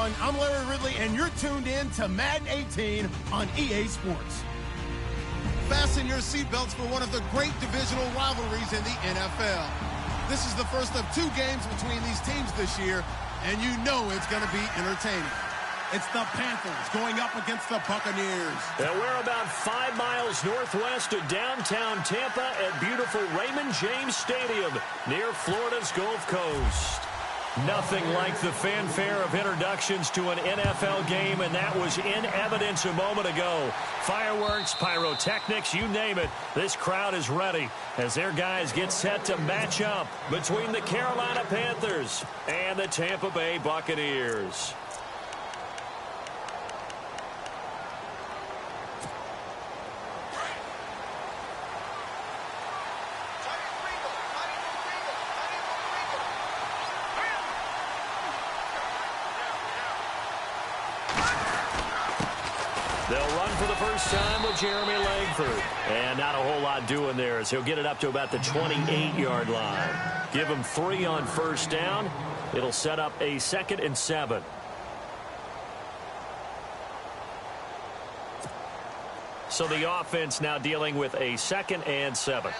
everyone. I'm Larry Ridley, and you're tuned in to Madden 18 on EA Sports. Fasten your seatbelts for one of the great divisional rivalries in the NFL. This is the first of 2 games between these teams this year, and you know it's going to be entertaining. It's the Panthers going up against the Buccaneers. And we're about 5 miles northwest of downtown Tampa at beautiful Raymond James Stadium near Florida's Gulf Coast. Nothing like the fanfare of introductions to an NFL game, and that was in evidence a moment ago. Fireworks, pyrotechnics, you name it. This crowd is ready as their guys get set to match up between the Carolina Panthers and the Tampa Bay Buccaneers. They'll run for the first time with Jeremy Langford. And not a whole lot doing there as he'll get it up to about the 28-yard line. Give him 3 on first down. It'll set up a 2nd and 7. So the offense now dealing with a 2nd and 7.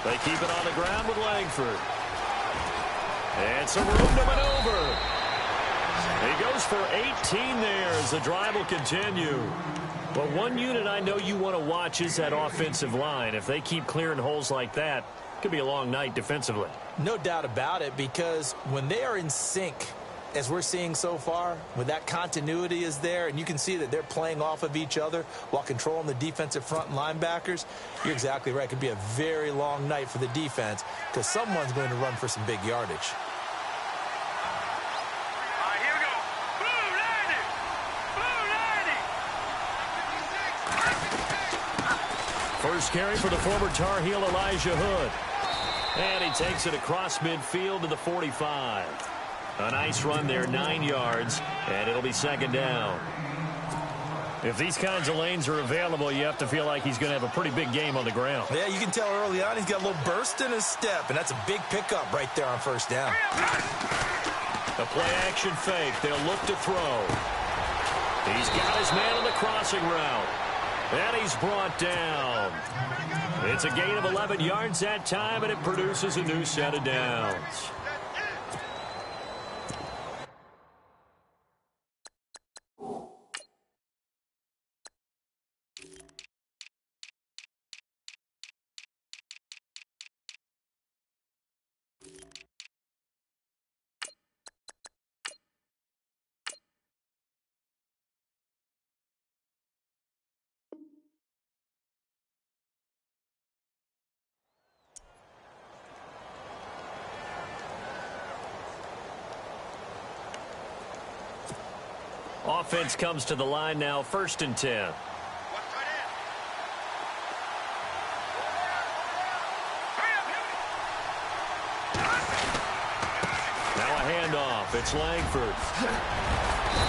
They keep it on the ground with Langford. And some room to maneuver. He goes for 18 there as the drive will continue. But one unit I know you want to watch is that offensive line. If they keep clearing holes like that, it could be a long night defensively. No doubt about it, because when they are in sync, as we're seeing so far, when that continuity is there, and you can see that they're playing off of each other while controlling the defensive front and linebackers, you're exactly right. It could be a very long night for the defense because someone's going to run for some big yardage. First carry for the former Tar Heel Elijah Hood. And he takes it across midfield to the 45. A nice run there, 9 yards, and it'll be 2nd down. If these kinds of lanes are available, you have to feel like he's going to have a pretty big game on the ground. Yeah, you can tell early on he's got a little burst in his step, and that's a big pickup right there on first down. A play-action fake. They'll look to throw. He's got his man on the crossing route. And he's brought down. It's a gain of 11 yards that time, and it produces a new set of downs. Offense comes to the line now, 1st and 10. Now a handoff. It's Langford.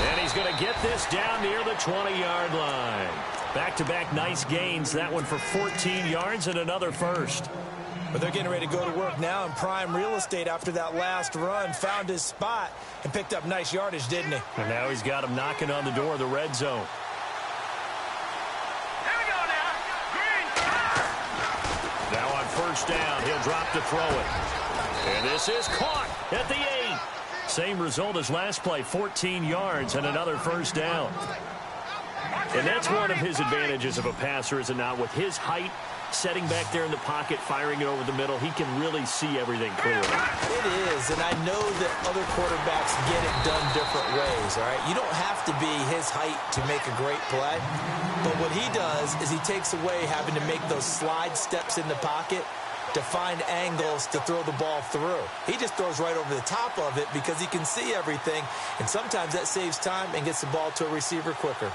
And he's going to get this down near the 20-yard line. Back-to-back nice gains. That one for 14 yards and another first. But they're getting ready to go to work now in prime real estate after that last run. Found his spot and picked up nice yardage, didn't he? And now he's got him knocking on the door of the red zone. Here we go now. Green. Now on first down, he'll drop to throw it. And this is caught at the 8. Same result as last play, 14 yards and another first down. And that's one of his advantages of a passer, is it not? With his height, setting back there in the pocket, firing it over the middle, he can really see everything clearly. It is, and I know that other quarterbacks get it done different ways, all right? You don't have to be his height to make a great play, but what he does is he takes away having to make those slide steps in the pocket to find angles to throw the ball through. He just throws right over the top of it because he can see everything, and sometimes that saves time and gets the ball to a receiver quicker.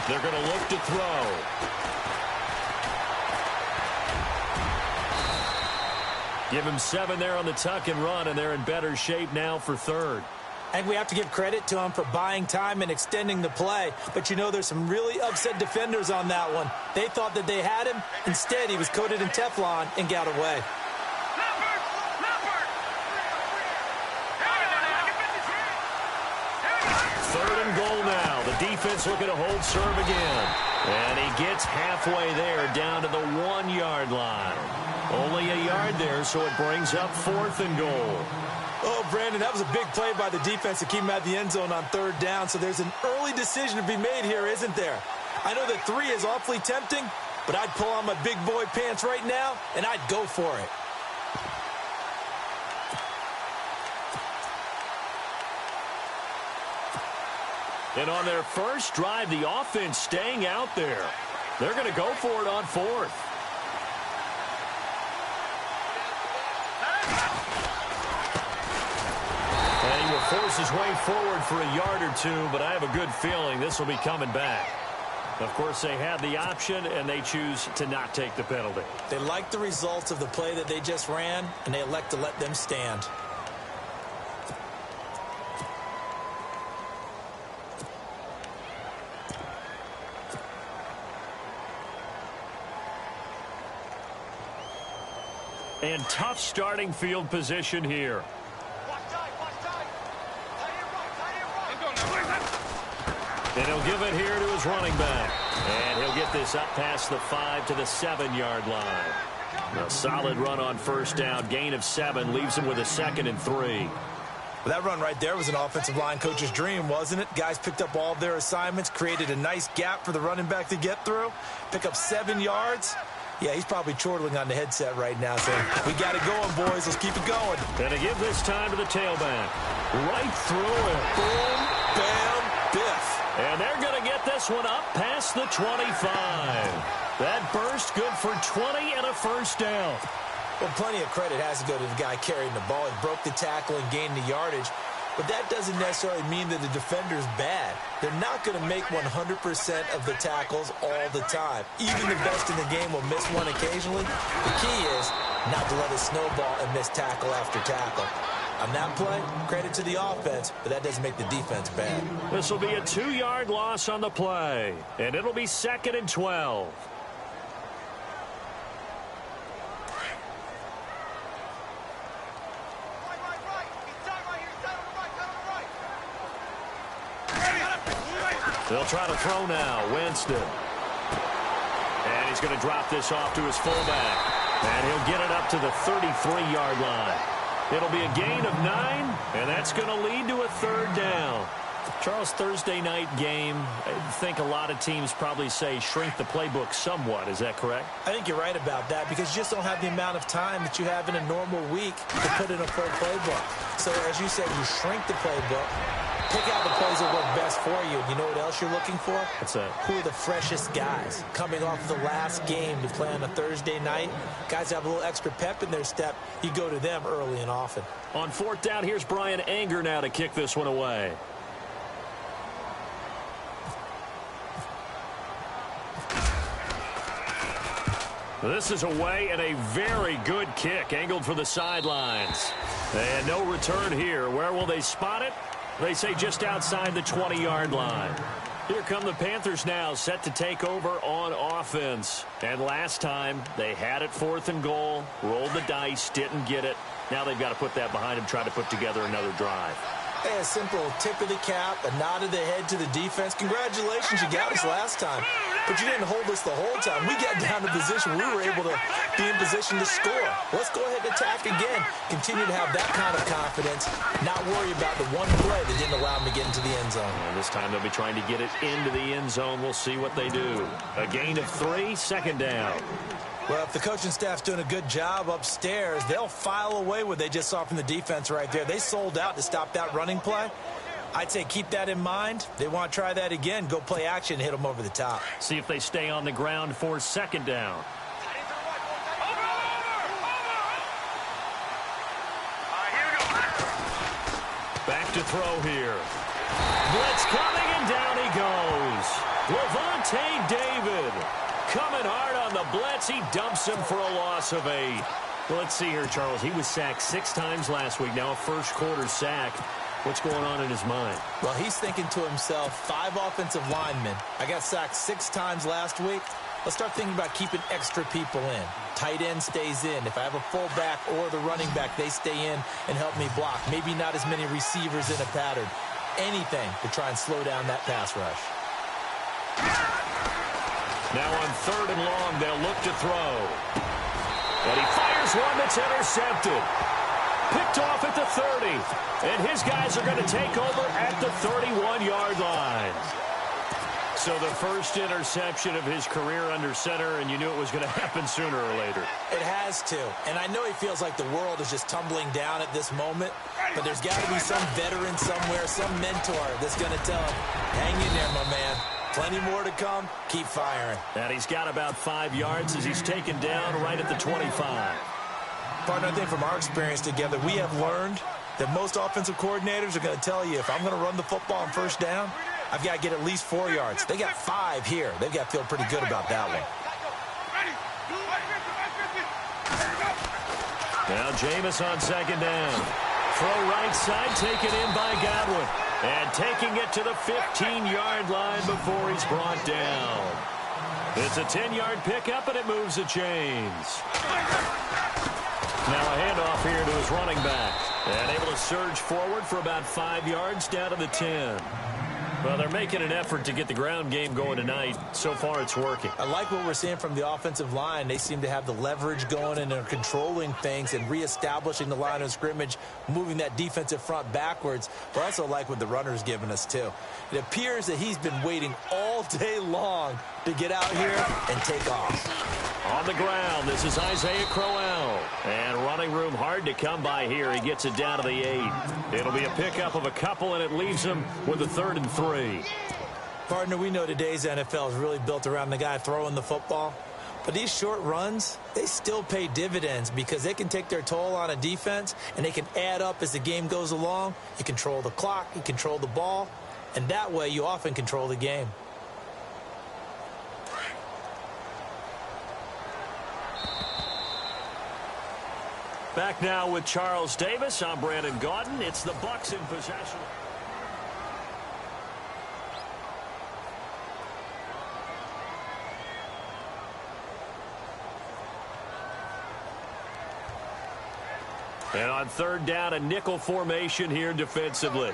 They're going to look to throw. Give him 7 there on the tuck and run, and they're in better shape now for third. I think we have to give credit to him for buying time and extending the play. But, you know, there's some really upset defenders on that one. They thought that they had him. Instead, he was coated in Teflon and got away. Third and goal now. The defense looking to hold serve again. And he gets halfway there down to the 1-yard line. Only a yard there, so it brings up 4th and goal. Oh, Brandon, that was a big play by the defense to keep him at the end zone on 3rd down. So there's an early decision to be made here, isn't there? I know that 3 is awfully tempting, but I'd pull on my big boy pants right now, and I'd go for it. And on their first drive, the offense staying out there. They're going to go for it on 4th. And he will force his way forward for a yard or 2, but I have a good feeling this will be coming back. Of course, they had the option, and they choose to not take the penalty. They like the results of the play that they just ran, and they elect to let them stand. And tough starting field position here. And he'll give it here to his running back. And he'll get this up past the 5 to the 7-yard line. A solid run on first down. Gain of 7 leaves him with a 2nd and 3. Well, that run right there was an offensive line coach's dream, wasn't it? Guys picked up all of their assignments, created a nice gap for the running back to get through, pick up 7 yards. Yeah, he's probably chortling on the headset right now saying, we got it going, boys. Let's keep it going. And to give this time to the tailback. Right through it. Boom, bam, biff. And they're going to get this one up past the 25. That burst good for 20 and a first down. Well, plenty of credit has to go to the guy carrying the ball. He broke the tackle and gained the yardage. But that doesn't necessarily mean that the defender's bad. They're not going to make 100% of the tackles all the time. Even the best in the game will miss one occasionally. The key is not to let it snowball and miss tackle after tackle. On that play, credit to the offense, but that doesn't make the defense bad. This will be a 2-yard loss on the play, and it'll be 2nd and 12. They'll try to throw now. Winston. And he's going to drop this off to his fullback. And he'll get it up to the 33-yard line. It'll be a gain of 9, and that's going to lead to a 3rd down. Charles, Thursday night game, I think a lot of teams probably say shrink the playbook somewhat. Is that correct? I think you're right about that because you just don't have the amount of time that you have in a normal week to put in a full playbook. So, as you said, you shrink the playbook. Pick out the plays that work best for you. And you know what else you're looking for? What's that? Who are the freshest guys coming off the last game to play on a Thursday night? Guys have a little extra pep in their step. You go to them early and often. On 4th down, here's Brian Anger now to kick this one away. This is away and a very good kick angled for the sidelines. And no return here. Where will they spot it? They say just outside the 20-yard line. Here come the Panthers now, set to take over on offense. And last time, they had it 4th and goal, rolled the dice, didn't get it. Now they've got to put that behind them, try to put together another drive. Hey, a simple tip of the cap, a nod of the head to the defense. Congratulations, you got us last time. But you didn't hold us the whole time. We got down to position. We were able to be in position to score. Let's go ahead and attack again. Continue to have that kind of confidence. Not worry about the one play that didn't allow them to get into the end zone. And this time they'll be trying to get it into the end zone. We'll see what they do. A gain of 3, 2nd down. Well, if the coaching staff's doing a good job upstairs, they'll file away what they just saw from the defense right there. They sold out to stop that running play. I'd say keep that in mind. They want to try that again. Go play action and hit them over the top. See if they stay on the ground for 2nd down. Back to throw here. Blitz coming, and down he goes. Levante David coming hard on the blitz. He dumps him for a loss of 8. Well, let's see here, Charles. He was sacked 6 times last week. Now a first-quarter sack. What's going on in his mind? Well, he's thinking to himself, 5 offensive linemen. I got sacked 6 times last week. Let's start thinking about keeping extra people in. Tight end stays in. If I have a fullback or the running back, they stay in and help me block. Maybe not as many receivers in a pattern. Anything to try and slow down that pass rush. Now on 3rd and long, they'll look to throw. And he fires one that's intercepted. Picked off at the 30. And his guys are going to take over at the 31-yard line. So the first interception of his career under center, and you knew it was going to happen sooner or later. It has to. And I know he feels like the world is just tumbling down at this moment, but there's got to be some veteran somewhere, some mentor that's going to tell him, hang in there, my man. Plenty more to come. Keep firing. And he's got about 5 yards as he's taken down right at the 25. Partner, I think from our experience together, we have learned that most offensive coordinators are going to tell you, if I'm going to run the football on first down, I've got to get at least 4 yards. They got 5 here. They've got to feel pretty good about that one. Now Jameis on 2nd down. Throw right side, taken in by Godwin. And taking it to the 15-yard line before he's brought down. It's a 10-yard pickup, and it moves the chains. Now a handoff here to his running back. And able to surge forward for about 5 yards down to the 10. Well, they're making an effort to get the ground game going tonight. So far, it's working. I like what we're seeing from the offensive line. They seem to have the leverage going, and they're controlling things and reestablishing the line of scrimmage, moving that defensive front backwards. But I also like what the runner's giving us, too. It appears that he's been waiting all day long to get out here and take off. On the ground, this is Isaiah Crowell. And running room hard to come by here. He gets it down to the 8. It'll be a pickup of a couple, and it leaves him with a 3rd and 3. Partner, we know today's NFL is really built around the guy throwing the football. But these short runs, they still pay dividends because they can take their toll on a defense, and they can add up as the game goes along. You control the clock, you control the ball, and that way you often control the game. Back now with Charles Davis. I'm Brandon Gaudin. It's the Bucs in possession. And on 3rd down, a nickel formation here defensively.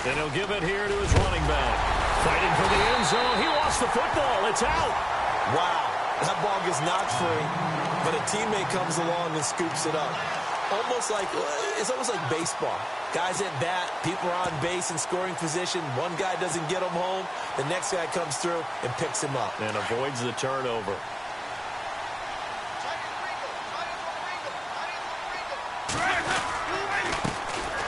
And he'll give it here to his running back. Fighting for the end zone. He lost the football. It's out. Wow. That ball gets knocked free, but a teammate comes along and scoops it up. It's almost like baseball. Guys at bat, people are on base in scoring position. One guy doesn't get him home. The next guy comes through and picks him up. And avoids the turnover.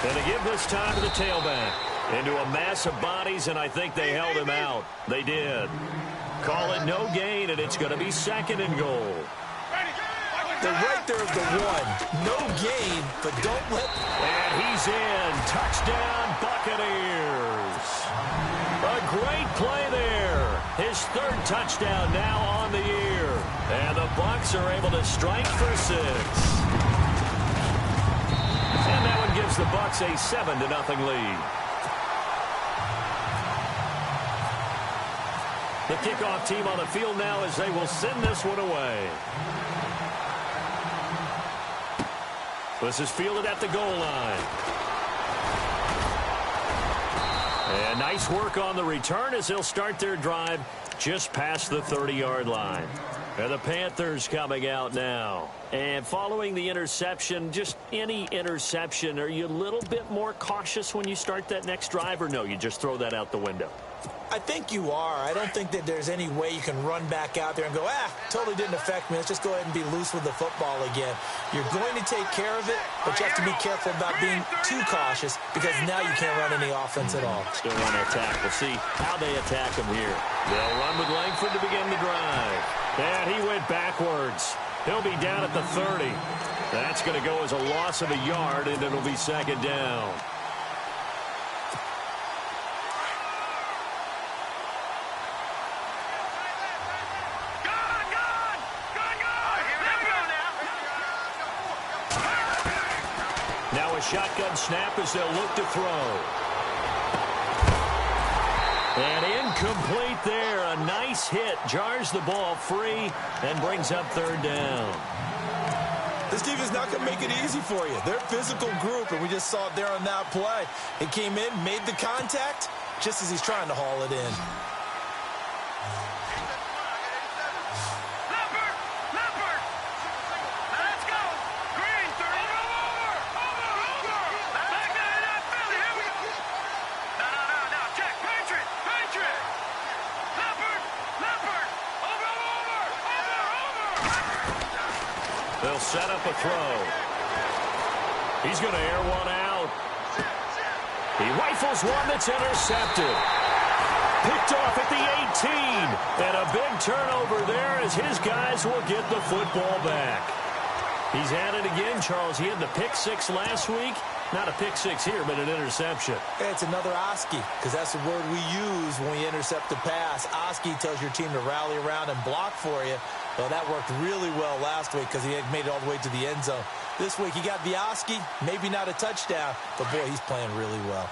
And they give this time to the tailback. Into a mass of bodies, and I think they held him out. They did. Call it no gain, and it's going to be 2nd and goal. They're right there at the 1. No gain, but don't let... And he's in. Touchdown, Buccaneers. A great play there. His 3rd touchdown now on the year. And the Bucs are able to strike for 6. And that one gives the Bucs a 7-0 lead. The kickoff team on the field now as they will send this one away. This is fielded at the goal line. And nice work on the return as they'll start their drive just past the 30-yard line. And the Panthers coming out now. And following the interception, just any interception, are you a little bit more cautious when you start that next drive, or no, you just throw that out the window? I think you are. I don't think that there's any way you can run back out there and go, totally didn't affect me. Let's just go ahead and be loose with the football again. You're going to take care of it, but you have to be careful about being too cautious because now you can't run any offense at all. Still want to attack. We'll see how they attack him here. They'll run with Langford to begin the drive. And he went backwards. He'll be down at the 30. That's going to go as a loss of a yard, and it'll be 2nd down. Now a shotgun snap as they'll look to throw. And incomplete there. A nice hit. Jars the ball free and brings up third down. This defense is not going to make it easy for you. They're a physical group, and we just saw it there on that play. It came in, made the contact, just as he's trying to haul it in. They'll set up a throw. He's going to air one out. He rifles one that's intercepted. Picked off at the 18. And a big turnover there as his guys will get the football back. He's at it again, Charles. He had the pick six last week. Not a pick six here, but an interception. It's another Oski, because that's the word we use when we intercept a pass. Oski tells your team to rally around and block for you. Well, that worked really well last week because he had made it all the way to the end zone. This week he got the Oski, maybe not a touchdown, but boy, he's playing really well.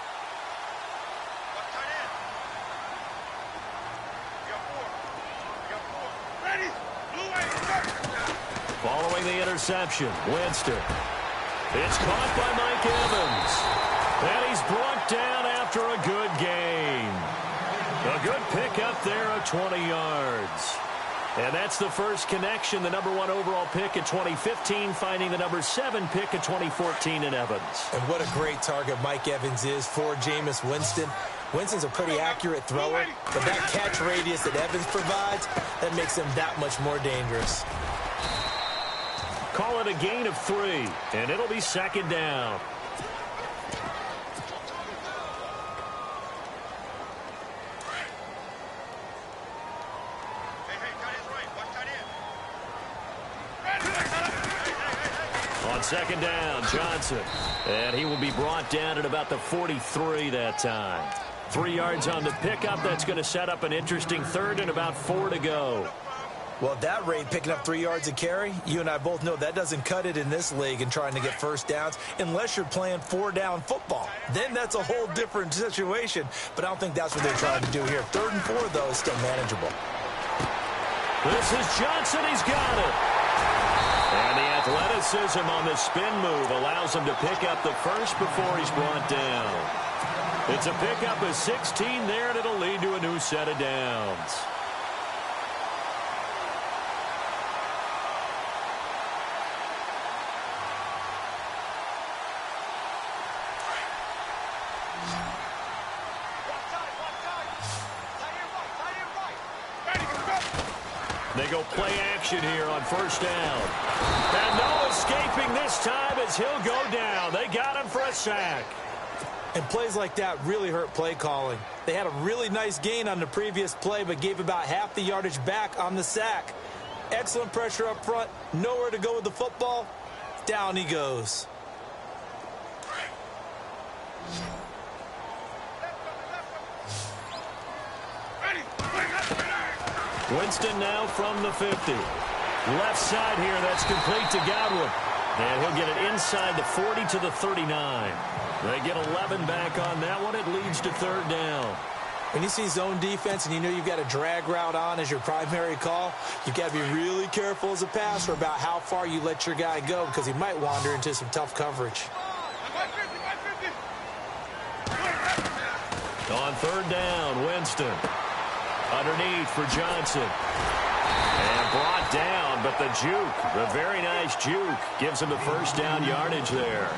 Following the interception, Winston. It's caught by Mike Evans. And he's brought down after a good gain. A good pickup there of 20 yards. And that's the first connection, the number 1 overall pick in 2015, finding the number 7 pick in 2014 in Evans. And what a great target Mike Evans is for Jameis Winston. Winston's a pretty accurate thrower, but that catch radius that Evans provides, that makes him that much more dangerous. Call it a gain of 3, and it'll be second down. On second down, Johnson. And he will be brought down at about the 43 that time. 3 yards on the pickup. That's going to set up an interesting third and about 4 to go. Well, at that rate, picking up 3 yards a carry, you and I both know that doesn't cut it in this league and trying to get first downs unless you're playing 4-down football. Then that's a whole different situation, but I don't think that's what they're trying to do here. 3rd and 4, though, is still manageable. This is Johnson. He's got it. And the athleticism on the spin move allows him to pick up the first before he's brought down. It's a pickup of 16 there, and it'll lead to a new set of downs. They go play action here on first down. And no escaping this time as he'll go down. They got him for a sack. And plays like that really hurt play calling. They had a really nice gain on the previous play, but gave about half the yardage back on the sack. Excellent pressure up front. Nowhere to go with the football. Down he goes. Winston now from the 50. Left side here, that's complete to Godwin. And he'll get it inside the 40 to the 39. They get 11 back on that one. It leads to third down. When you see zone defense and you know you've got a drag route on as your primary call, you've got to be really careful as a passer about how far you let your guy go because he might wander into some tough coverage. On third down, Winston. Underneath for Johnson. And brought down, but the juke, the very nice juke, gives him the first down yardage there.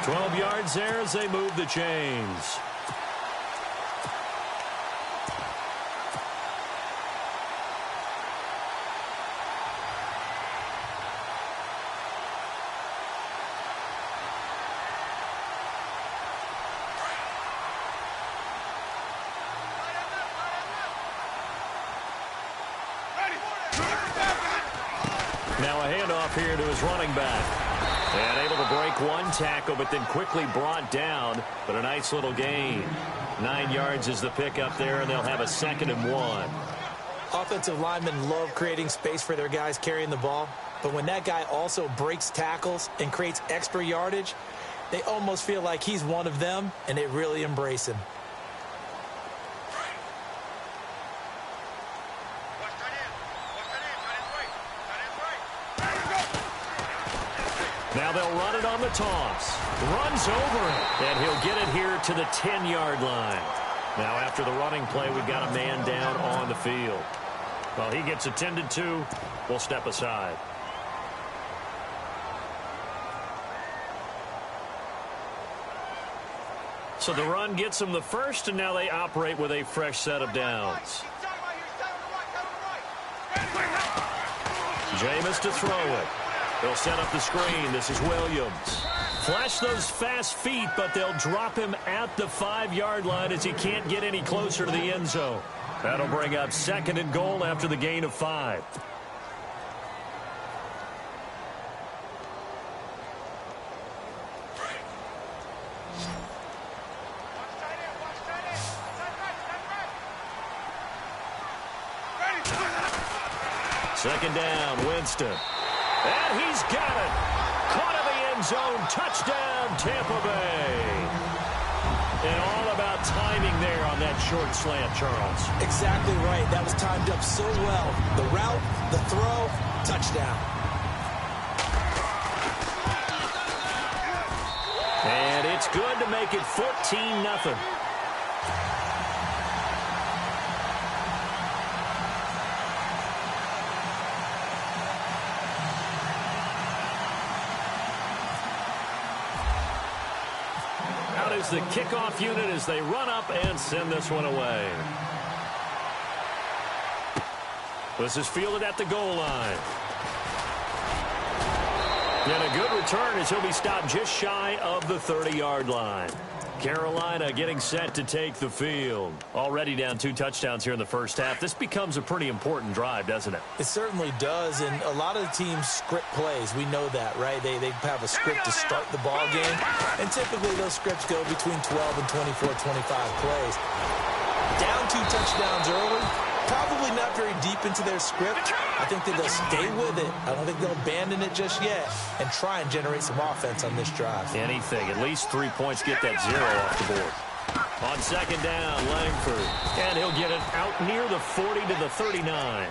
12 yards there as they move the chains. Now a handoff here to his running back. And able to break one tackle, but then quickly brought down. But a nice little gain. 9 yards is the pickup there, and they'll have a 2nd and 1. Offensive linemen love creating space for their guys carrying the ball, but when that guy also breaks tackles and creates extra yardage, they almost feel like he's one of them, and they really embrace him. Now they'll run it on the toss. Runs over it, and he'll get it here to the 10-yard line. Now after the running play, we've got a man down on the field. Well, he gets attended to. We'll step aside. So the run gets them the first, and now they operate with a fresh set of downs. Jameis to throw it. They'll set up the screen. This is Williams. Flash those fast feet, but they'll drop him at the 5-yard line as he can't get any closer to the end zone. That'll bring up 2nd and goal after the gain of 5. Second down, Winston. And he's got it. Caught in the end zone. Touchdown, Tampa Bay. And all about timing there on that short slant, Charles. Exactly right. That was timed up so well. The route, the throw, touchdown. And it's good to make it 14-0. The kickoff unit as they run up and send this one away. This is fielded at the goal line. And a good return as he'll be stopped just shy of the 30-yard line. Carolina getting set to take the field. Already down 2 touchdowns here in the first half. This becomes a pretty important drive, doesn't it? It certainly does, and a lot of the teams script plays. We know that, right? They have a script to start the ball game, and typically those scripts go between 12 and 24, 25 plays. Down 2 touchdowns early, probably not very deep into their script. I think that they'll stay with it. I don't think they'll abandon it just yet and try and generate some offense on this drive. Anything. At least 3 points, get that 0 off the board. On second down, Langford. And he'll get it out near the 40 to the 39.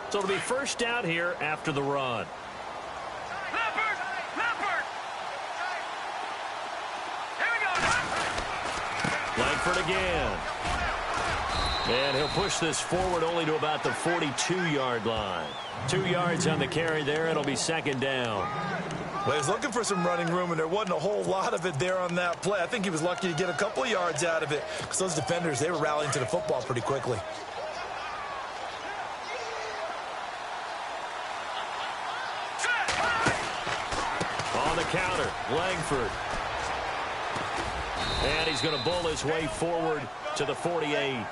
So it'll be first down here after the run. Here we go. Langford again. And he'll push this forward only to about the 42-yard line. 2 yards on the carry there. It'll be second down. Well, he was looking for some running room, and there wasn't a whole lot of it there on that play. I think he was lucky to get a couple of yards out of it because those defenders, they were rallying to the football pretty quickly. Counter, Langford. And he's going to bull his way forward to the 48.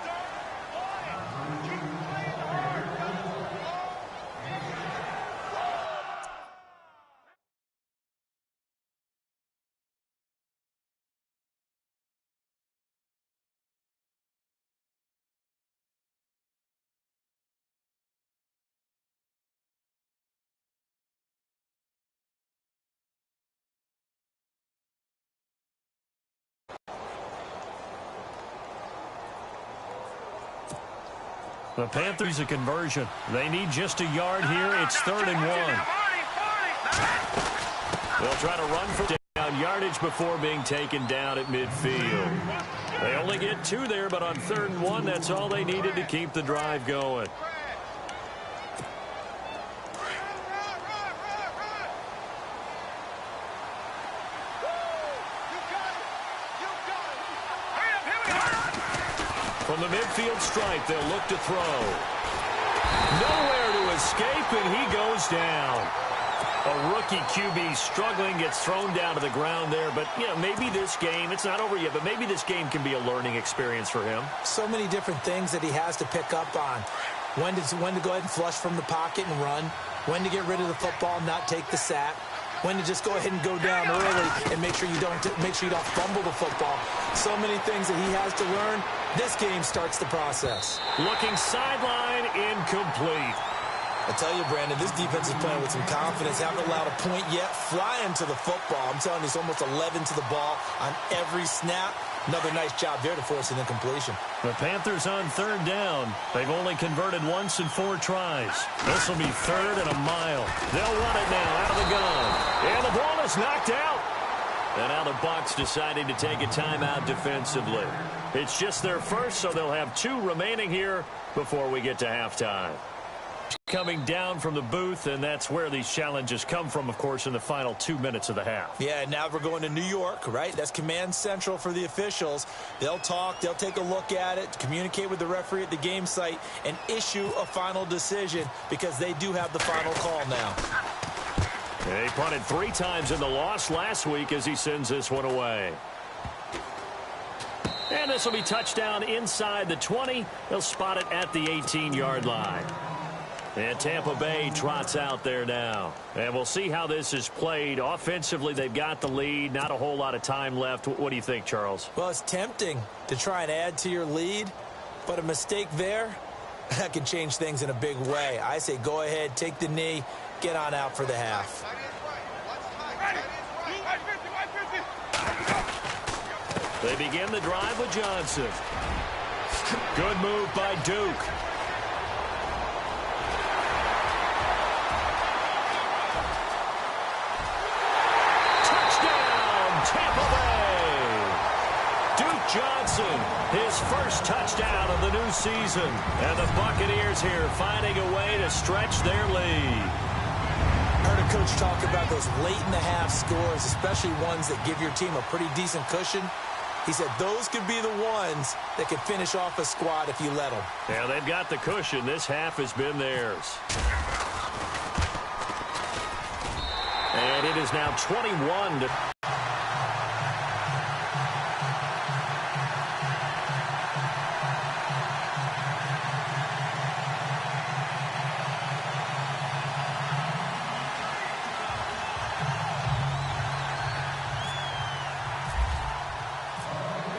The Panthers a conversion. They need just a yard here. It's 3rd and 1. They'll try to run for down yardage before being taken down at midfield. They only get 2 there, but on 3rd and 1, that's all they needed to keep the drive going. From the midfield stripe, they'll look to throw. Nowhere to escape, and he goes down. A rookie QB struggling, gets thrown down to the ground there. But, you know, maybe this game, it's not over yet, but maybe this game can be a learning experience for him. So many different things that he has to pick up on. When to go ahead and flush from the pocket and run. When to get rid of the football, not take the sack. When to just go ahead and go down early and make sure you don't fumble the football. So many things that he has to learn. This game starts the process. Looking sideline, incomplete. I tell you, Brandon, this defense is playing with some confidence. Haven't allowed a point yet. Flying to the football. I'm telling you, it's almost 11 to the ball on every snap. Another nice job there to force an incompletion. The Panthers on third down. They've only converted once in 4 tries. This will be 3rd and a mile. They'll run it now out of the gun. And the ball is knocked out. And now the Bucs deciding to take a timeout defensively. It's just their first, so they'll have 2 remaining here before we get to halftime. Coming down from the booth, and that's where these challenges come from, of course, in the final 2 minutes of the half. Yeah, now we're going to New York, right? That's command central for the officials. They'll talk, they'll take a look at it, communicate with the referee at the game site, and issue a final decision because they do have the final call now. They punted 3 times in the loss last week as he sends this one away. And this will be touchdown inside the 20. They'll spot it at the 18-yard line. And Tampa Bay trots out there now. And we'll see how this is played. Offensively, they've got the lead. Not a whole lot of time left. What do you think, Charles? Well, it's tempting to try and add to your lead, but a mistake there, that can change things in a big way. I say go ahead, take the knee, get on out for the half. They begin the drive with Johnson. Good move by Duke. Johnson, his first touchdown of the new season. And the Buccaneers here finding a way to stretch their lead. I heard a coach talk about those late-in-the-half scores, especially ones that give your team a pretty decent cushion. He said those could be the ones that could finish off a squad if you let them. Yeah, they've got the cushion. This half has been theirs. And it is now 21 to...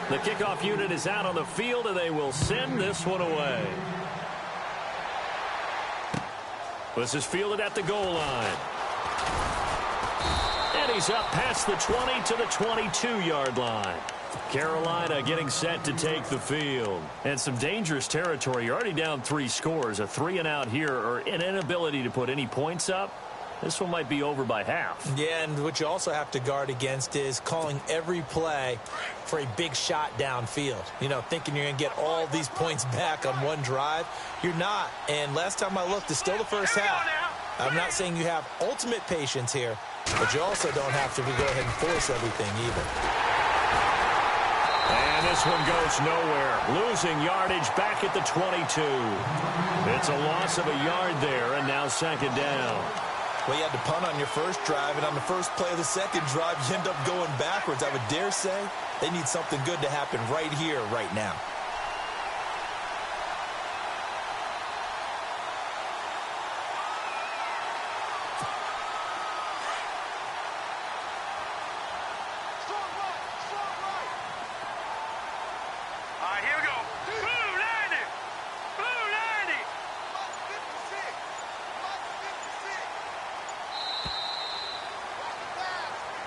The kickoff unit is out on the field, and they will send this one away. This is fielded at the goal line. And he's up past the 20 to the 22-yard line. Carolina getting set to take the field. And some dangerous territory. You're already down 3 scores. A 3-and-out here, or an inability to put any points up. This one might be over by half. Yeah, and what you also have to guard against is calling every play for a big shot downfield. You know, thinking you're going to get all these points back on one drive. You're not. And last time I looked, it's still the first half. I'm not saying you have ultimate patience here, but you also don't have to go ahead and force everything either. And this one goes nowhere. Losing yardage back at the 22. It's a loss of a yard there, and now 2nd down. Well, you had to punt on your first drive, and on the first play of the second drive, you end up going backwards. I would dare say they need something good to happen right here, right now. All right, here we go. Blue 90. Blue 90.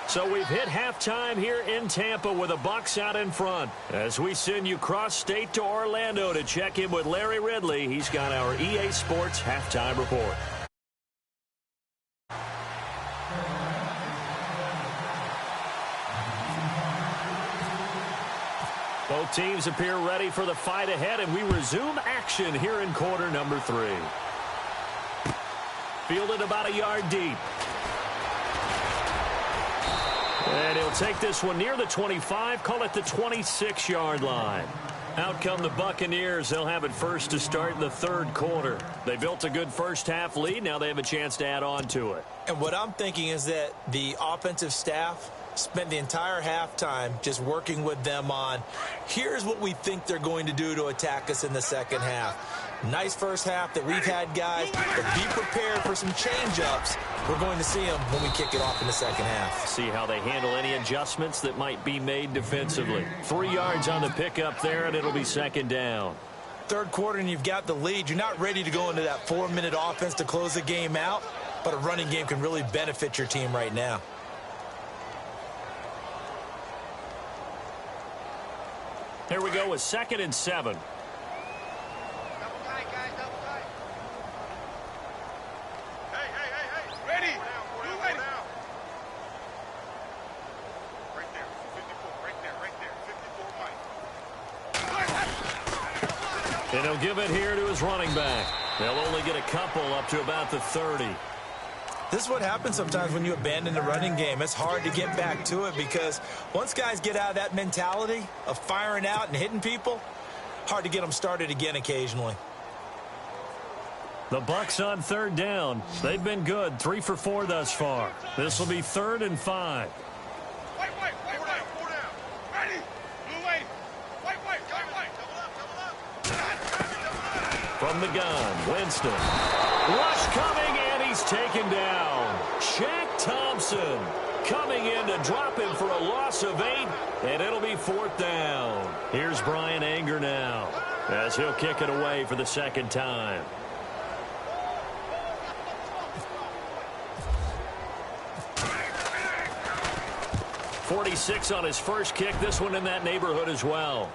So we've hit halftime here in Tampa with the Bucs out in front. As we send you cross-state to Orlando to check in with Larry Ridley, he's got our EA Sports halftime report. Both teams appear ready for the fight ahead, and we resume action here in quarter number 3. Fielded about a yard deep. And he'll take this one near the 25, call it the 26-yard line. Out come the Buccaneers. They'll have it first to start in the third quarter. They built a good first-half lead. Now they have a chance to add on to it. And what I'm thinking is that the offensive staff spent the entire halftime just working with them on, here's what we think they're going to do to attack us in the second half. Nice first half that we've had, guys, but be prepared for some change-ups. We're going to see them when we kick it off in the second half. See how they handle any adjustments that might be made defensively. 3 yards on the pickup there, and it'll be second down. Third quarter, and you've got the lead. You're not ready to go into that 4-minute offense to close the game out, but a running game can really benefit your team right now. Here we go with 2nd and 7. And he'll give it here to his running back. They'll only get a couple up to about the 30. This is what happens sometimes when you abandon the running game. It's hard to get back to it because once guys get out of that mentality of firing out and hitting people, hard to get them started again occasionally. The Bucs on 3rd down. They've been good, 3 for 4 thus far. This will be 3rd and 5. From the gun, Winston. Rush coming, and he's taken down. Shaq Thompson coming in to drop him for a loss of 8, and it'll be 4th down. Here's Brian Anger now, as he'll kick it away for the second time. .46 on his first kick. This one in that neighborhood as well.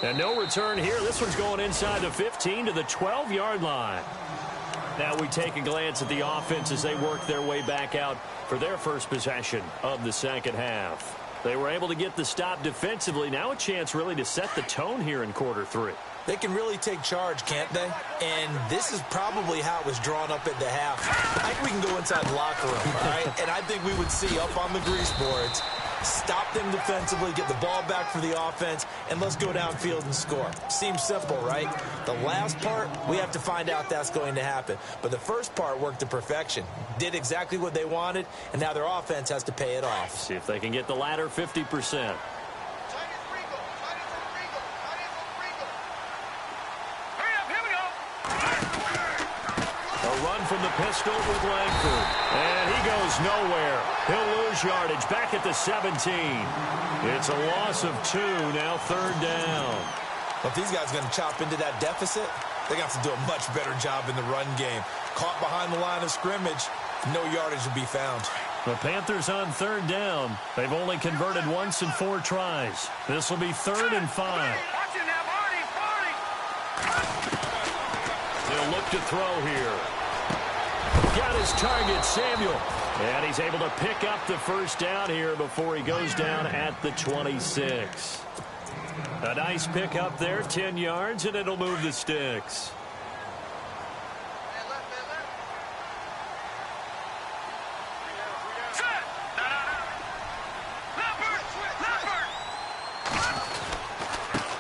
And no return here. This one's going inside the 15 to the 12-yard line. Now we take a glance at the offense as they work their way back out for their first possession of the second half. They were able to get the stop defensively. Now a chance really to set the tone here in quarter 3. They can really take charge, can't they? And this is probably how it was drawn up at the half. I think we can go inside the locker room, all right? And I think we would see up on the grease boards, stop them defensively, get the ball back for the offense, and let's go downfield and score. Seems simple, right? The last part, we have to find out that's going to happen. But the first part worked to perfection. Did exactly what they wanted, and now their offense has to pay it off. See if they can get the latter 50%. From the pistol with Langford. And he goes nowhere. He'll lose yardage back at the 17. It's a loss of 2, now 3rd down. Well, if these guys are going to chop into that deficit, they're going to have to do a much better job in the run game. Caught behind the line of scrimmage, no yardage to be found. The Panthers on 3rd down. They've only converted once in 4 tries. This will be 3rd and 5. They'll look to throw here. Got his target, Samuel. And he's able to pick up the first down here before he goes down at the 26. A nice pick up there, 10 yards, and it'll move the sticks.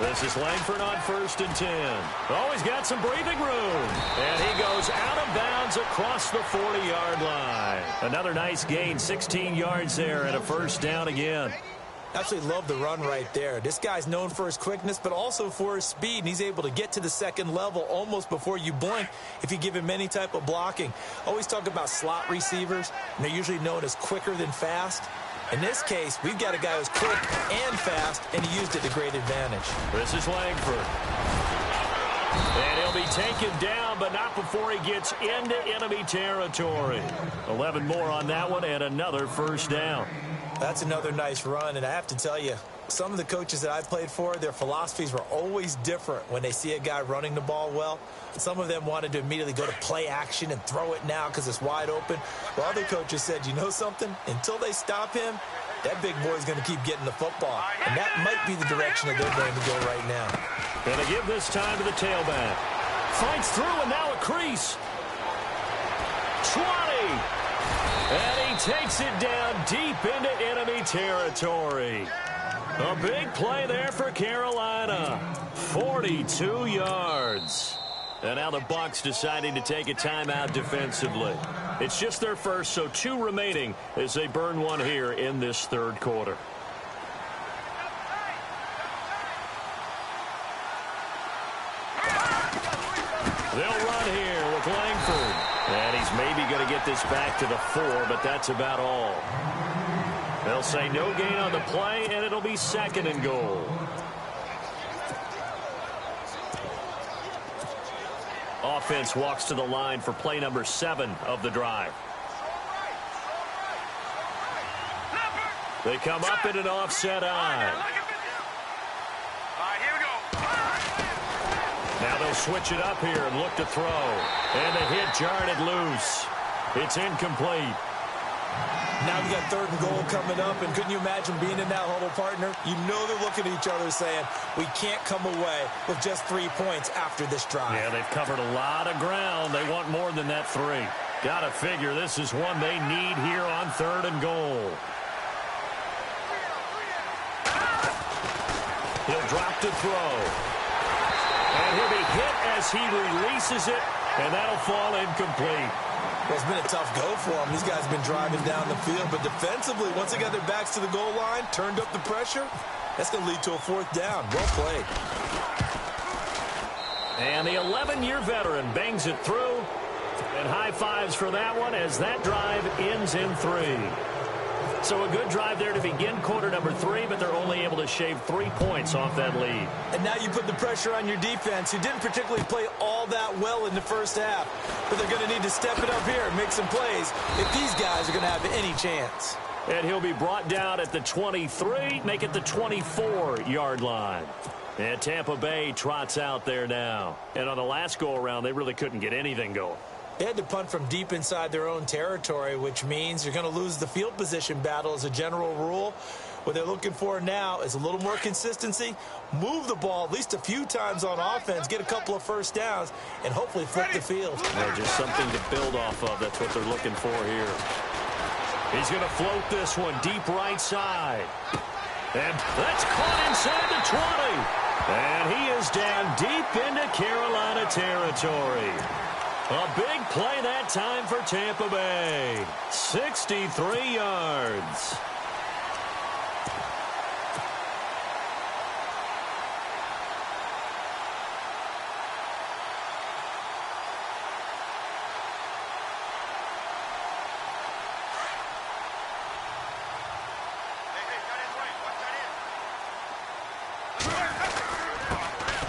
This is Langford on 1st and 10. Oh, he's got some breathing room. And he goes out of bounds across the 40-yard line. Another nice gain, 16 yards there, and a first down again. Absolutely love the run right there. This guy's known for his quickness, but also for his speed, and he's able to get to the second level almost before you blink if you give him any type of blocking. Always talk about slot receivers, and they're usually known as quicker than fast. In this case, we've got a guy who's quick and fast, and he used it to great advantage. This is Langford. And he'll be taken down, but not before he gets into enemy territory. 11 more on that one, and another first down. That's another nice run, and I have to tell you, some of the coaches that I played for, their philosophies were always different when they see a guy running the ball well. Some of them wanted to immediately go to play action and throw it now because it's wide open. While other coaches said, you know something? Until they stop him, that big boy's going to keep getting the football. And that might be the direction that they're going to go right now. Going to give this time to the tailback. Fights through, and now a crease. 20. And he takes it down deep into enemy territory. A big play there for Carolina. 42 yards. And now the Bucs deciding to take a timeout defensively. It's just their first, so 2 remaining as they burn one here in this third quarter. They'll run here with Langford. And he's maybe going to get this back to the 4, but that's about all. They'll say no gain on the play, and it'll be 2nd and goal. Offense walks to the line for play number 7 of the drive. They come up in an offset eye. Now they'll switch it up here and look to throw. And the hit jarred it loose. It's incomplete. Now you got 3rd and goal coming up, and couldn't you imagine being in that huddle, partner? You know they're looking at each other saying, we can't come away with just 3 points after this drive. Yeah, they've covered a lot of ground. They want more than that 3. Gotta figure this is one they need here on 3rd and goal. He'll drop to throw. And he'll be hit as he releases it, and that'll fall incomplete. Well, it's been a tough go for them. These guys have been driving down the field, but defensively, once they got their backs to the goal line, turned up the pressure, that's going to lead to a 4th down. Well played. And the 11-year veteran bangs it through, and high fives for that one as that drive ends in 3. So a good drive there to begin quarter number 3, but they're only able to shave 3 points off that lead. And now you put the pressure on your defense, who didn't particularly play all that well in the first half. But they're going to need to step it up here and make some plays if these guys are going to have any chance. And he'll be brought down at the 23, make it the 24-yard line. And Tampa Bay trots out there now. And on the last go-around, they really couldn't get anything going. They had to punt from deep inside their own territory, which means you're going to lose the field position battle as a general rule. What they're looking for now is a little more consistency, move the ball at least a few times on offense, get a couple of first downs, and hopefully flip the field. Yeah, just something to build off of. That's what they're looking for here. He's going to float this one deep right side. And that's caught inside the 20. And he is down deep into Carolina territory. A big play that time for Tampa Bay. 63 yards.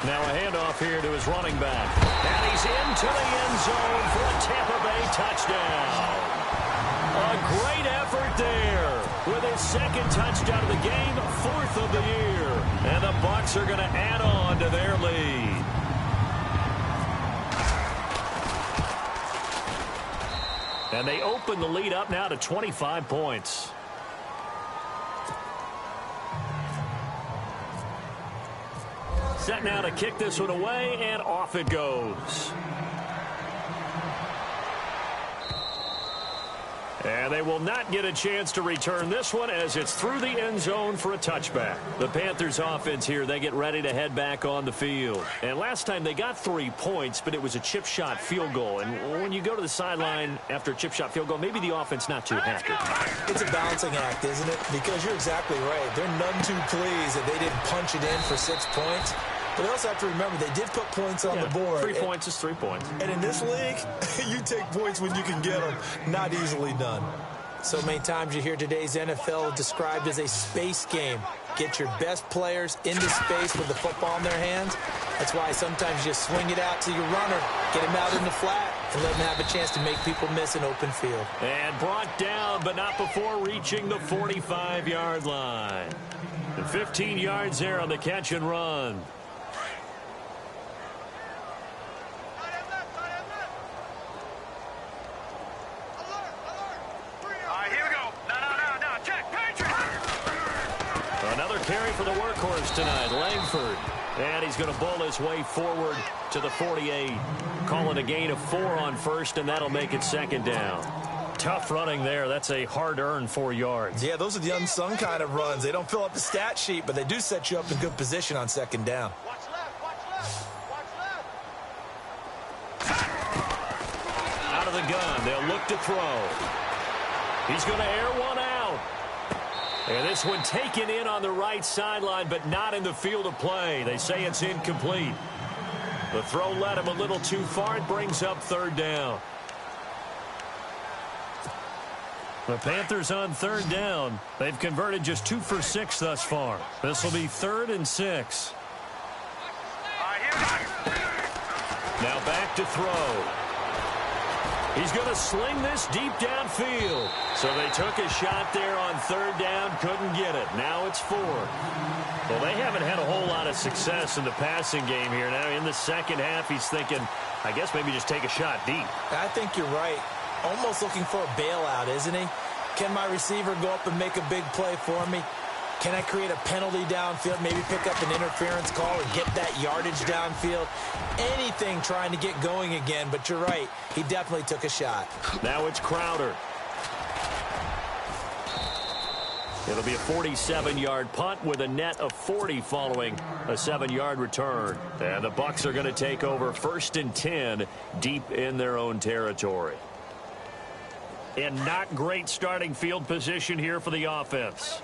Now a handoff here to his running back. And he's into the end zone for a Tampa Bay touchdown. A great effort there with his 2nd touchdown of the game, 4th of the year. And the Bucs are going to add on to their lead. And they open the lead up now to 25 points. Set now to kick this one away, and off it goes. And they will not get a chance to return this one as it's through the end zone for a touchback. The Panthers offense here, they get ready to head back on the field. And last time they got 3 points, but it was a chip shot field goal. And when you go to the sideline after a chip shot field goal, maybe the offense not too happy. It's a balancing act, isn't it? Because you're exactly right. They're none too pleased that they didn't punch it in for 6 points. But they also have to remember they did put points on the board. 3 points is 3 points. And in this league, you take points when you can get them. Not easily done. So many times you hear today's NFL described as a space game. Get your best players into space with the football in their hands. That's why sometimes you swing it out to your runner, get him out in the flat, and let him have a chance to make people miss an open field. And brought down, but not before reaching the 45-yard line. And 15 yards there on the catch and run. Another carry for the workhorse tonight, Langford. And he's going to bowl his way forward to the 48. Calling a gain of 4 on first, and that'll make it 2nd down. Tough running there. That's a hard-earned 4 yards. Yeah, those are the unsung kind of runs. They don't fill up the stat sheet, but they do set you up in good position on second down. Watch left, watch left, watch left. Out of the gun, they'll look to throw. He's going to air one out. And this one taken in on the right sideline, but not in the field of play. They say it's incomplete. The throw led him a little too far. It brings up third down. The Panthers on third down. They've converted just 2 for 6 thus far. This will be 3rd and 6. Now back to throw. He's going to sling this deep downfield. So they took a shot there on third down, couldn't get it. Now it's 4. Well, they haven't had a whole lot of success in the passing game here. Now in the second half, he's thinking, I guess maybe just take a shot deep. I think you're right. Almost looking for a bailout, isn't he? Can my receiver go up and make a big play for me? Can I create a penalty downfield, maybe pick up an interference call or get that yardage downfield? Anything trying to get going again, but you're right. He definitely took a shot. Now it's Crowder. It'll be a 47-yard punt with a net of 40 following a 7-yard return. And the Bucs are going to take over 1st and 10 deep in their own territory. And not great starting field position here for the offense.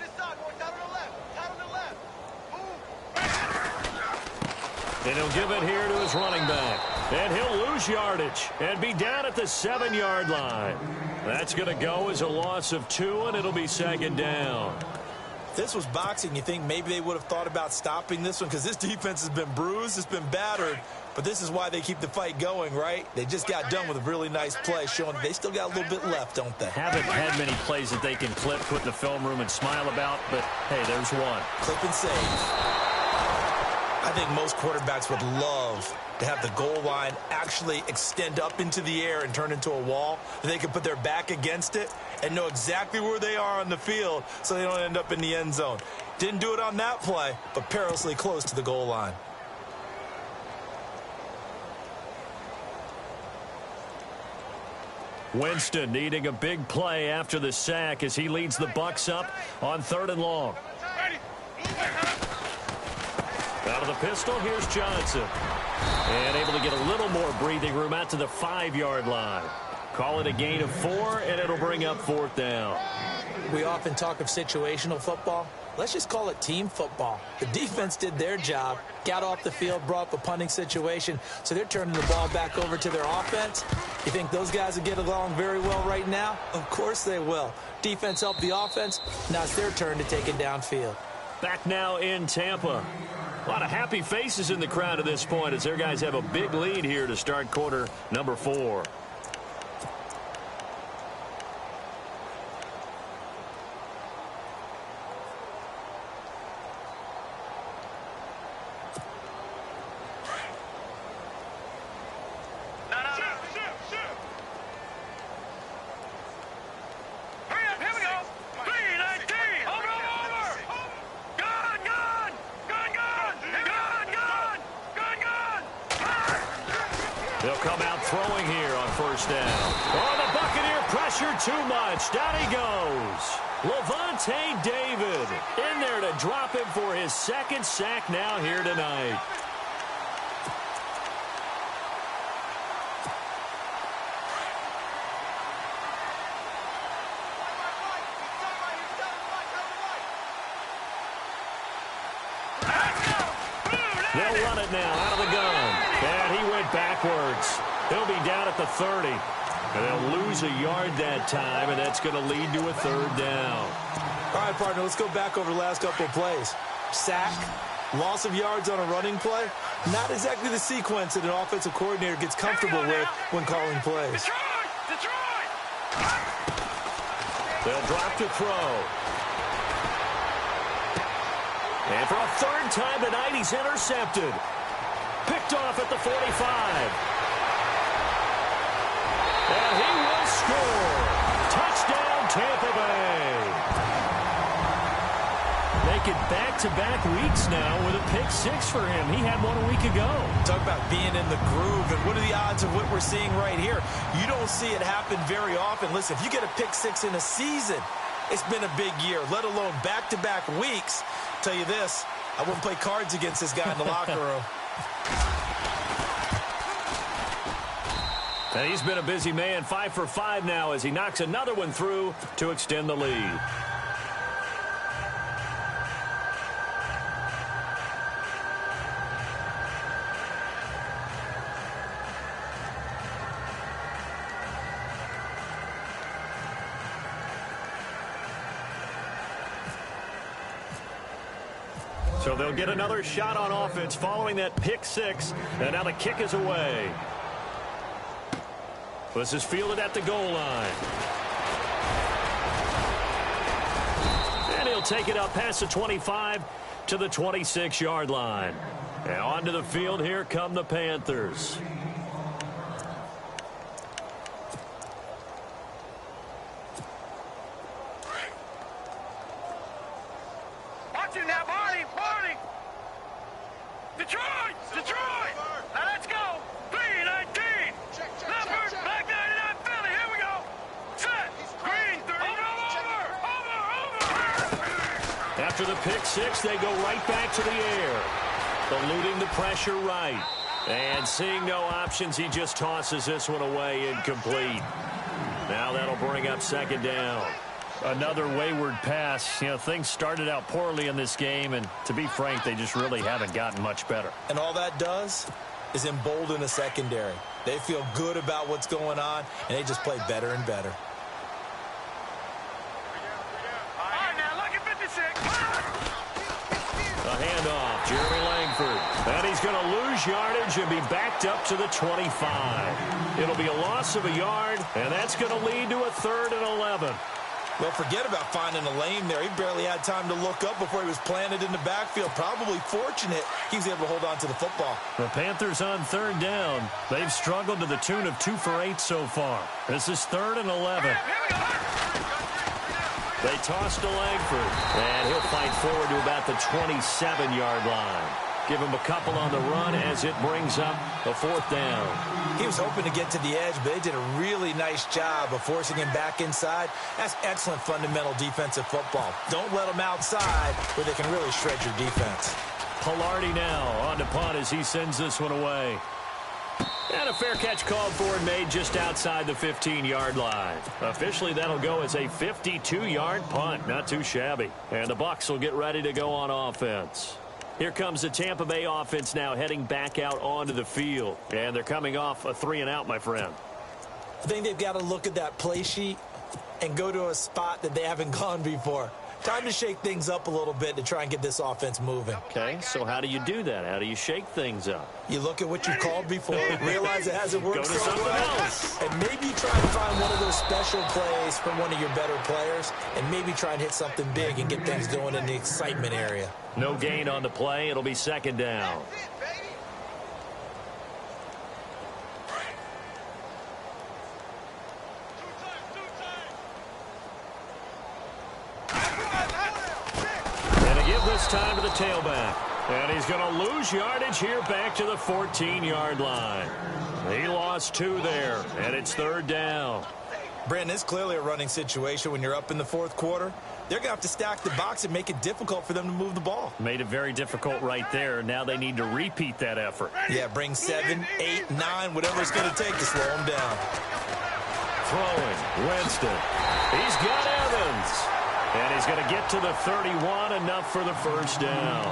And he'll give it here to his running back. And he'll lose yardage and be down at the 7-yard line. That's going to go as a loss of 2, and it'll be 2nd down. If this was boxing, you think maybe they would have thought about stopping this one because this defense has been bruised, it's been battered. But this is why they keep the fight going, right? They just got done with a really nice play, showing they still got a little bit left, don't they? Haven't had many plays that they can clip, put in the film room, and smile about, but, hey, there's one. Clip and save. I think most quarterbacks would love to have the goal line actually extend up into the air and turn into a wall. They can put their back against it and know exactly where they are on the field so they don't end up in the end zone. Didn't do it on that play, but perilously close to the goal line. Winston needing a big play after the sack as he leads the Bucs up on 3rd and long. Out of the pistol, here's Johnson. And able to get a little more breathing room out to the 5-yard line. Call it a gain of 4, and it'll bring up 4th down. We often talk of situational football. Let's just call it team football. The defense did their job, got off the field, brought up a punting situation, so they're turning the ball back over to their offense. You think those guys will get along very well right now? Of course they will. Defense helped the offense. Now it's their turn to take it downfield. Back now in Tampa. A lot of happy faces in the crowd at this point as their guys have a big lead here to start quarter number 4. They'll come out throwing here on 1st down. Oh, the Buccaneer pressure too much. Down he goes. Levante David in there to drop him for his 2nd sack now here tonight. They'll run it now out of the gun. And he went backwards. He'll be down at the 30. And they'll lose a yard that time, and that's going to lead to a 3rd down. All right, partner, let's go back over the last couple of plays. Sack, loss of yards on a running play. Not exactly the sequence that an offensive coordinator gets comfortable with when calling plays. They'll drop to throw. And for a 3rd time tonight, he's intercepted. Picked off at the 45. And he will score. Touchdown, Tampa Bay. They make it back-to-back weeks now with a pick six for him. He had one a week ago. Talk about being in the groove, and what are the odds of what we're seeing right here? You don't see it happen very often. Listen, if you get a pick six in a season, it's been a big year, let alone back-to-back weeks. I'll tell you this, I wouldn't play cards against this guy in the locker room. And he's been a busy man, 5 for 5 now as he knocks another one through to extend the lead. So they'll get another shot on offense following that pick six. And now the kick is away. This is fielded at the goal line. And he'll take it up past the 25 to the 26-yard line. And onto the field, here come the Panthers. Watch it now, Barney! Detroit! Now let's go! 3-19! Leffert, back 99 Philly, here we go! Set! Green, over! After the pick six, they go right back to the air. Eluding the pressure right. And seeing no options, he just tosses this one away incomplete. Now that'll bring up second down. Another wayward pass. You know, things started out poorly in this game, and to be frank, they just really haven't gotten much better. And all that does is embolden the secondary. They feel good about what's going on, and they just play better and better. All right, now look at 56. A handoff, Jeremy Langford. And he's going to lose yardage and be backed up to the 25. It'll be a loss of a yard, and that's going to lead to a 3rd and 11. Well, forget about finding a lane there. He barely had time to look up before he was planted in the backfield. Probably fortunate he was able to hold on to the football. The Panthers on 3rd down. They've struggled to the tune of 2 for 8 so far. This is 3rd and 11. They toss to Langford, and he'll fight forward to about the 27-yard line. Give him a couple on the run as it brings up a 4th down. He was hoping to get to the edge, but they did a really nice job of forcing him back inside. That's excellent fundamental defensive football. Don't let them outside where they can really shred your defense. Pilardi now on to punt as he sends this one away. And a fair catch called for and made just outside the 15-yard line. Officially, that'll go as a 52-yard punt. Not too shabby. And the Bucs will get ready to go on offense. Here comes the Tampa Bay offense now heading back out onto the field. And they're coming off a 3-and-out, my friend. I think they've got to look at that play sheet and go to a spot that they haven't gone before. Time to shake things up a little bit to try and get this offense moving. Okay, so how do you do that? How do you shake things up? You look at what you called before, realize it hasn't worked Go to so something well, else. and maybe try to find one of those special plays from one of your better players, and maybe try and hit something big and get things going in the excitement area. No gain on the play. It'll be 2nd down. This time to the tailback. And he's going to lose yardage here back to the 14-yard line. He lost 2 there, and it's 3rd down. Brandon, it's clearly a running situation when you're up in the 4th quarter. They're going to have to stack the box and make it difficult for them to move the ball. Made it very difficult right there. Now they need to repeat that effort. Yeah, bring 7, 8, 9, whatever it's going to take to slow them down. Throwing, Winston. He's got Evans. And he's going to get to the 31, enough for the 1st down.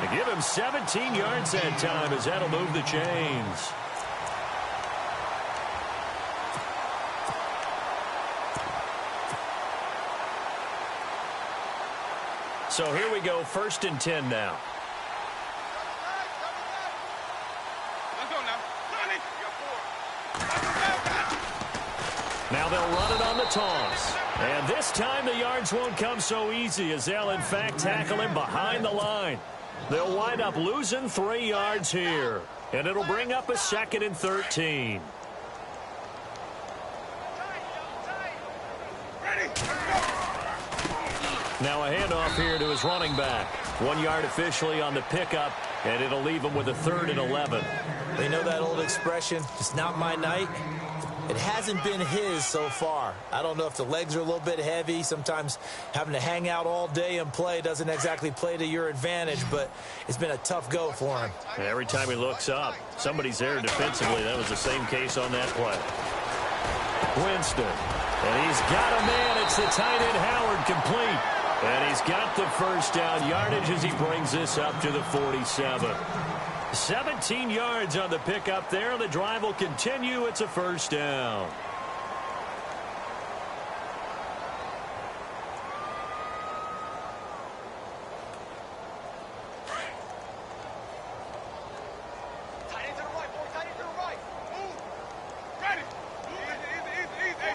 They give him 17 yards that time as that'll move the chains. So here we go, 1st and 10 now. Let's go now. Now they'll run it on the toss. And this time the yards won't come so easy as they'll, in fact, tackle him behind the line. They'll wind up losing 3 yards here. And it'll bring up a 2nd and 13. Now a handoff here to his running back. 1 yard officially on the pickup, and it'll leave him with a 3rd and 11. You know that old expression, it's not my night? It hasn't been his so far. I don't know if the legs are a little bit heavy. Sometimes having to hang out all day and play doesn't exactly play to your advantage, but it's been a tough go for him. Every time he looks up, somebody's there defensively. That was the same case on that play. Winston, and he's got a man. It's the tight end Howard, complete. And he's got the first down yardage as he brings this up to the 47. 17 yards on the pickup there. The drive will continue. It's a first down. Tight end to the right, boy. Tight end to the right. Move. Ready. Easy.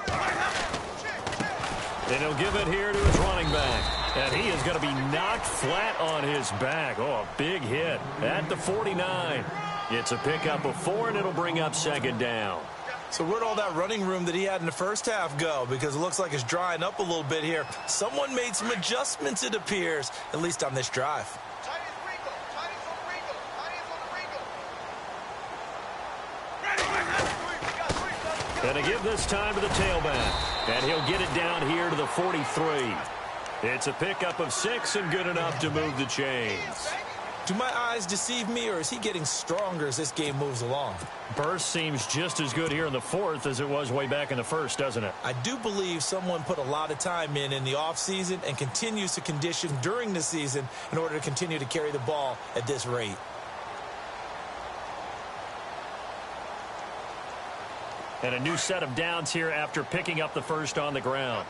And he'll give it here to his running back. And he is going to be knocked flat on his back. Oh, a big hit at the 49. It's a pickup of 4, and it'll bring up 2nd down. So where'd all that running room that he had in the first half go? Because it looks like it's drying up a little bit here. Someone made some adjustments, it appears, at least on this drive. Tight end's Ringo. Tight end's on Ringo. Tight end's on Ringo. Ready. And to give this time to the tailback. And he'll get it down here to the 43. It's a pickup of 6 and good enough to move the chains. Do my eyes deceive me, or is he getting stronger as this game moves along? Burst seems just as good here in the 4th as it was way back in the 1st, doesn't it? I do believe someone put a lot of time in the offseason and continues to condition during the season in order to continue to carry the ball at this rate. And a new set of downs here after picking up the first on the ground.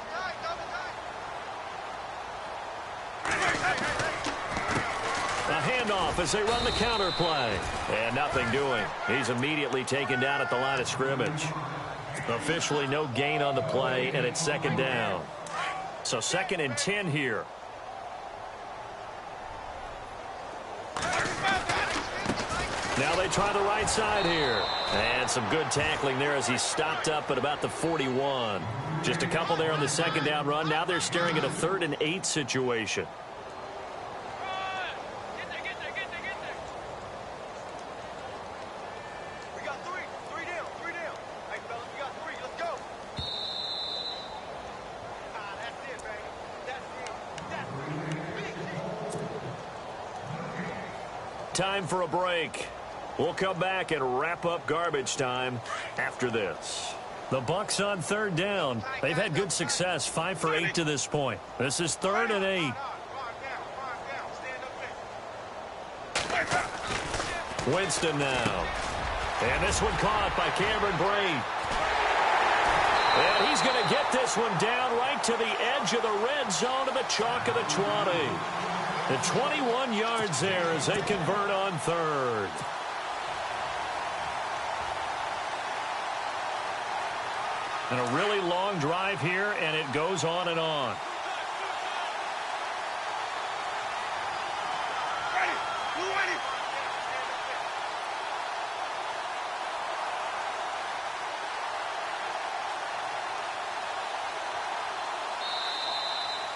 A handoff as they run the counter play. And nothing doing. He's immediately taken down at the line of scrimmage. Officially no gain on the play, and it's 2nd down. So 2nd and 10 here. Now they try the right side here. And some good tackling there as he stopped up at about the 41. Just a couple there on the 2nd down run. Now they're staring at a 3rd and 8 situation. Time for a break. We'll come back and wrap up garbage time after this. The Bucs on 3rd down. They've had good success, 5 for 8 to this point. This is 3rd and 8. Winston now. And this one caught by Cameron Brate. And he's going to get this one down right to the edge of the red zone to the chalk of the 20. The 21 yards there as they convert on 3rd. And a really long drive here, and it goes on and on.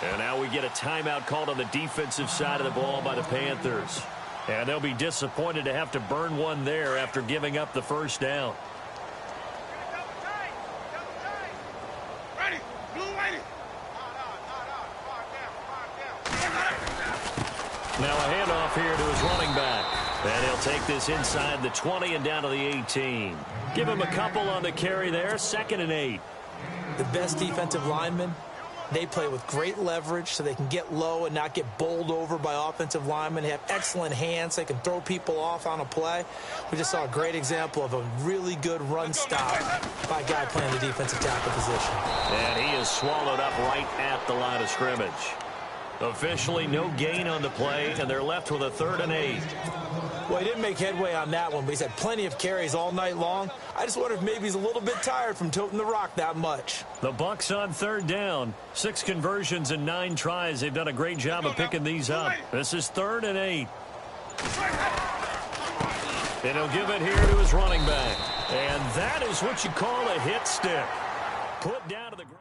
And now we get a timeout called on the defensive side of the ball by the Panthers. And they'll be disappointed to have to burn one there after giving up the first down. Now a handoff here to his running back. And he'll take this inside the 20 and down to the 18. Give him a couple on the carry there. 2nd and 8. The best defensive linemen, they play with great leverage so they can get low and not get bowled over by offensive linemen. They have excellent hands. They can throw people off on a play. We just saw a great example of a really good run stop by a guy playing the defensive tackle position. And he is swallowed up right at the line of scrimmage. Officially no gain on the play, and they're left with a 3rd and 8. Well, he didn't make headway on that one, but he's had plenty of carries all night long. I just wonder if maybe he's a little bit tired from toting the rock that much. The Bucs on 3rd down. 6 conversions and 9 tries. They've done a great job of picking these up. This is 3rd and 8. And he'll give it here to his running back. And that is what you call a hit stick. Put down to the ground.